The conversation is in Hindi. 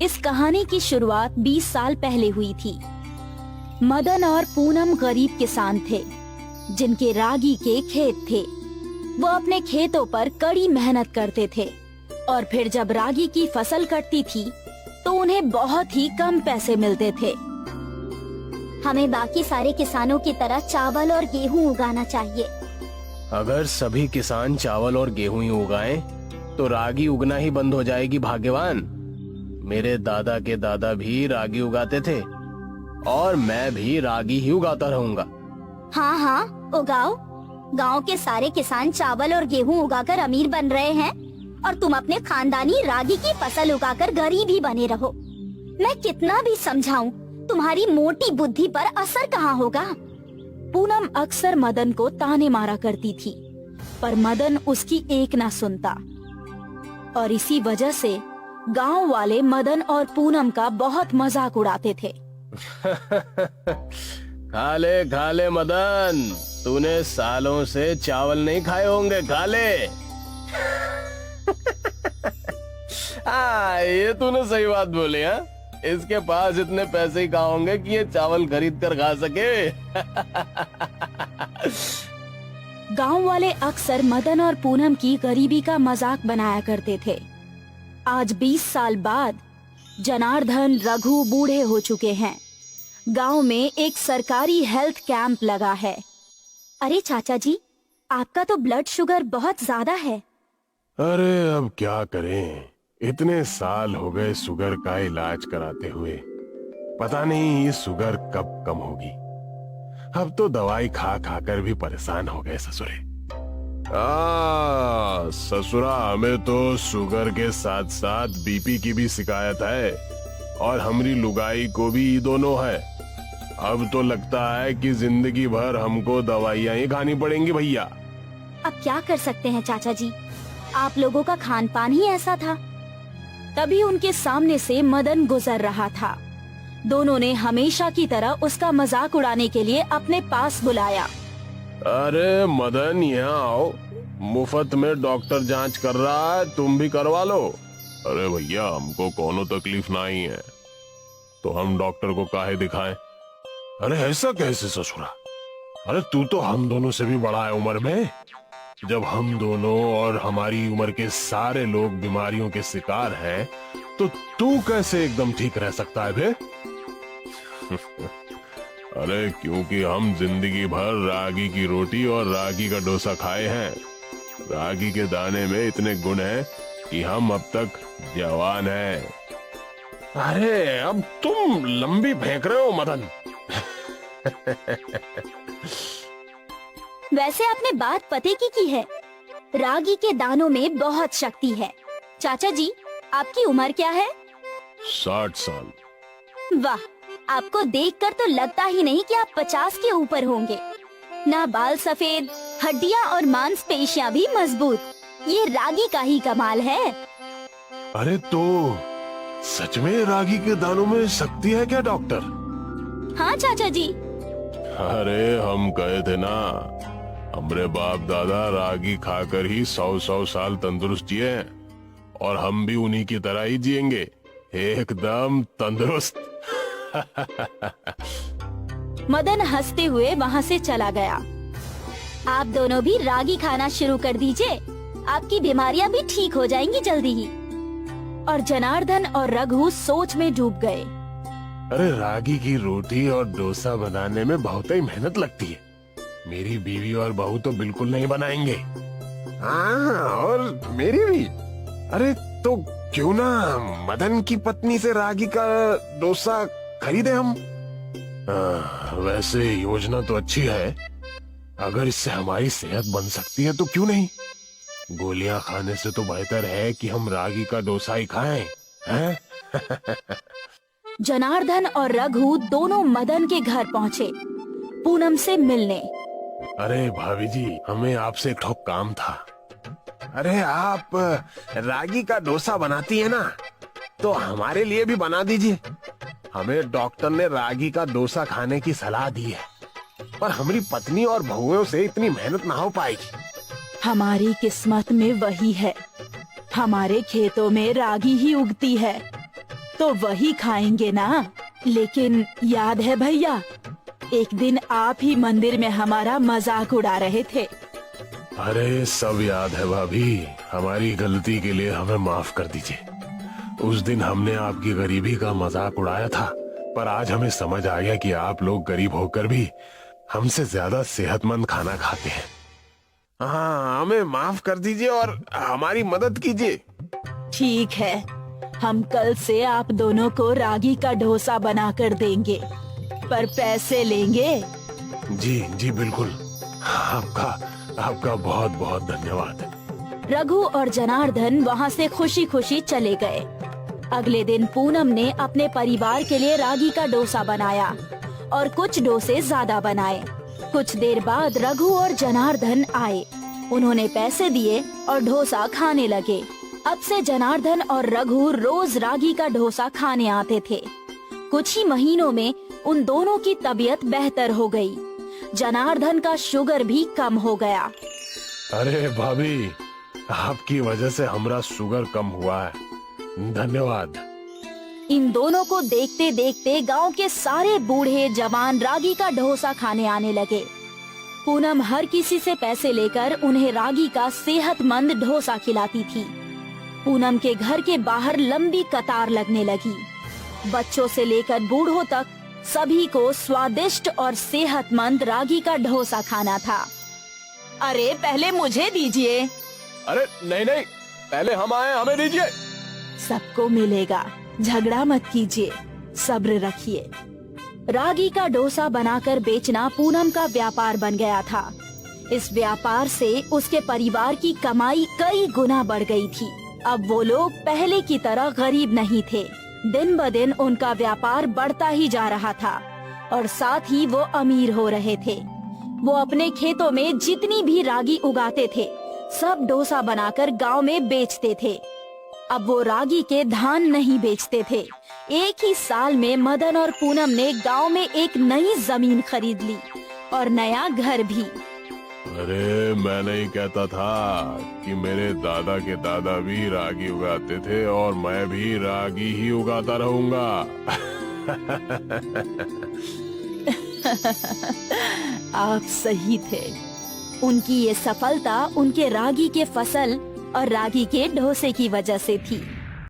इस कहानी की शुरुआत 20 साल पहले हुई थी। मदन और पूनम गरीब किसान थे जिनके रागी के खेत थे। वो अपने खेतों पर कड़ी मेहनत करते थे और फिर जब रागी की फसल कटती थी तो उन्हें बहुत ही कम पैसे मिलते थे। हमें बाकी सारे किसानों की तरह चावल और गेहूं उगाना चाहिए। अगर सभी किसान चावल और गेहूं ही उगाएं, तो रागी उगना ही बंद हो जाएगी भाग्यवान। मेरे दादा के दादा भी रागी उगाते थे और मैं भी रागी ही उगाता रहूंगा। हाँ हाँ, उगाओ। गांव के सारे किसान चावल और गेहूं उगाकर अमीर बन रहे हैं और तुम अपने खानदानी रागी की फसल उगाकर गरीब ही बने रहो। मैं कितना भी समझाऊं, तुम्हारी मोटी बुद्धि पर असर कहाँ होगा। पूनम अक्सर मदन को ताने मारा करती थी, पर मदन उसकी एक ना सुनता और इसी वजह से गांव वाले मदन और पूनम का बहुत मजाक उड़ाते थे। खा ले मदन, तूने सालों से चावल नहीं खाए होंगे, खा ले। ये तूने सही बात बोली। हाँ, इसके पास इतने पैसे ही कहाँ होंगे कि ये चावल खरीद कर खा सके। गांव वाले अक्सर मदन और पूनम की गरीबी का मजाक बनाया करते थे। आज 20 साल बाद जनार्दन रघु बूढ़े हो चुके हैं। गांव में एक सरकारी हेल्थ कैंप लगा है। अरे चाचा जी, आपका तो ब्लड शुगर बहुत ज्यादा है। अरे अब क्या करें, इतने साल हो गए शुगर का इलाज कराते हुए। पता नहीं ये शुगर कब कम होगी। अब तो दवाई खा खा कर भी परेशान हो गए ससुरे। ससुरा, हमें तो शुगर के साथ साथ बीपी की भी शिकायत है और हमारी लुगाई को भी दोनों है। अब तो लगता है कि जिंदगी भर हमको दवाइयां ही खानी पड़ेंगी भैया। अब क्या कर सकते हैं चाचा जी, आप लोगों का खान पान ही ऐसा था। तभी उनके सामने से मदन गुजर रहा था। दोनों ने हमेशा की तरह उसका मजाक उड़ाने के लिए अपने पास बुलाया। अरे मदन, यहाँ आओ, मुफ्त में डॉक्टर जांच कर रहा है, तुम भी करवा लो। अरे भैया, हमको कोनो तकलीफ नहीं है तो हम डॉक्टर को काहे दिखाएं। अरे ऐसा कैसे ससुरा, अरे तू तो हम दोनों से भी बड़ा है उम्र में। जब हम दोनों और हमारी उम्र के सारे लोग बीमारियों के शिकार हैं, तो तू कैसे एकदम ठीक रह सकता है बे? अरे क्योंकि हम जिंदगी भर रागी की रोटी और रागी का डोसा खाए हैं। रागी के दाने में इतने गुण हैं कि हम अब तक जवान हैं। अरे अब तुम लंबी फेंक रहे हो मदन। वैसे आपने बात पते की है। रागी के दानों में बहुत शक्ति है। चाचा जी, आपकी उम्र क्या है? 60 साल। वाह, आपको देखकर तो लगता ही नहीं कि आप 50 के ऊपर होंगे। ना बाल सफेद, हड्डियां और मांसपेशियां भी मजबूत। ये रागी का ही कमाल है। अरे तो सच में रागी के दानों में शक्ति है क्या डॉक्टर? हाँ चाचा जी। अरे हम कहे थे ना, हमारे बाप दादा रागी खाकर ही 100 साल तंदुरुस्त जिए हैं और हम भी उन्हीं की तरह ही जिएंगे, एकदम तंदुरुस्त। मदन हंसते हुए वहाँ से चला गया। आप दोनों भी रागी खाना शुरू कर दीजिए, आपकी बीमारियां भी ठीक हो जाएंगी जल्दी ही। और जनार्दन और रघु सोच में डूब गए। अरे रागी की रोटी और डोसा बनाने में बहुत ही मेहनत लगती है। मेरी बीवी और बहू तो बिल्कुल नहीं बनाएंगे। हाँ, और मेरी भी। अरे तो क्यों ना मदन की पत्नी से रागी का डोसा खरीदे हम। वैसे योजना तो अच्छी है, अगर इससे हमारी सेहत बन सकती है तो क्यों नहीं। गोलियां खाने से तो बेहतर है कि हम रागी का डोसा ही खाएं, हैं? जनार्दन और रघु दोनों मदन के घर पहुँचे पूनम से मिलने। अरे भाभी जी, हमें आपसे एक ठोक काम था। अरे आप रागी का डोसा बनाती है ना, तो हमारे लिए भी बना दीजिए। हमें डॉक्टर ने रागी का डोसा खाने की सलाह दी है, पर हमारी पत्नी और बहुओं से इतनी मेहनत ना हो पाएगी। हमारी किस्मत में वही है, हमारे खेतों में रागी ही उगती है। तो वही खाएंगे ना। लेकिन याद है भैया, एक दिन आप ही मंदिर में हमारा मजाक उड़ा रहे थे। अरे सब याद है भाभी, हमारी गलती के लिए हमें माफ कर दीजिए। उस दिन हमने आपकी गरीबी का मजाक उड़ाया था, पर आज हमें समझ आ गया कि आप लोग गरीब होकर भी हमसे ज्यादा सेहतमंद खाना खाते हैं। हाँ, हमें माफ कर दीजिए और हमारी मदद कीजिए। ठीक है, हम कल से आप दोनों को रागी का डोसा बना कर देंगे, पर पैसे लेंगे। जी जी बिल्कुल, आपका बहुत बहुत धन्यवाद। रघु और जनार्दन वहाँ से खुशी खुशी चले गए। अगले दिन पूनम ने अपने परिवार के लिए रागी का डोसा बनाया और कुछ डोसे ज्यादा बनाए। कुछ देर बाद रघु और जनार्दन आए। उन्होंने पैसे दिए और डोसा खाने लगे। अब से जनार्दन और रघु रोज रागी का डोसा खाने आते थे। कुछ ही महीनों में उन दोनों की तबीयत बेहतर हो गई। जनार्दन का शुगर भी कम हो गया। अरे भाभी, आपकी वजह से हमारा शुगर कम हुआ है, धन्यवाद। इन दोनों को देखते देखते गांव के सारे बूढ़े जवान रागी का डोसा खाने आने लगे। पूनम हर किसी से पैसे लेकर उन्हें रागी का सेहतमंद डोसा खिलाती थी। पूनम के घर के बाहर लंबी कतार लगने लगी। बच्चों से लेकर बूढ़ों तक सभी को स्वादिष्ट और सेहतमंद रागी का डोसा खाना था। अरे पहले मुझे दीजिए। अरे नहीं नहीं, पहले हम आए, हमें दीजिए। सबको मिलेगा, झगड़ा मत कीजिए, सब्र रखिए। रागी का डोसा बनाकर बेचना पूनम का व्यापार बन गया था। इस व्यापार से उसके परिवार की कमाई कई गुना बढ़ गई थी। अब वो लोग पहले की तरह गरीब नहीं थे। दिन ब दिन उनका व्यापार बढ़ता ही जा रहा था और साथ ही वो अमीर हो रहे थे। वो अपने खेतों में जितनी भी रागी उगाते थे, सब डोसा बनाकर गांव में बेचते थे। अब वो रागी के धान नहीं बेचते थे। एक ही साल में मदन और पूनम ने गांव में एक नई जमीन खरीद ली और नया घर भी। अरे मैं नहीं कहता था कि मेरे दादा के दादा भी रागी उगाते थे और मैं भी रागी ही उगाता रहूंगा। आप सही थे। उनकी ये सफलता उनके रागी के फसल और रागी के डोसे की वजह से थी।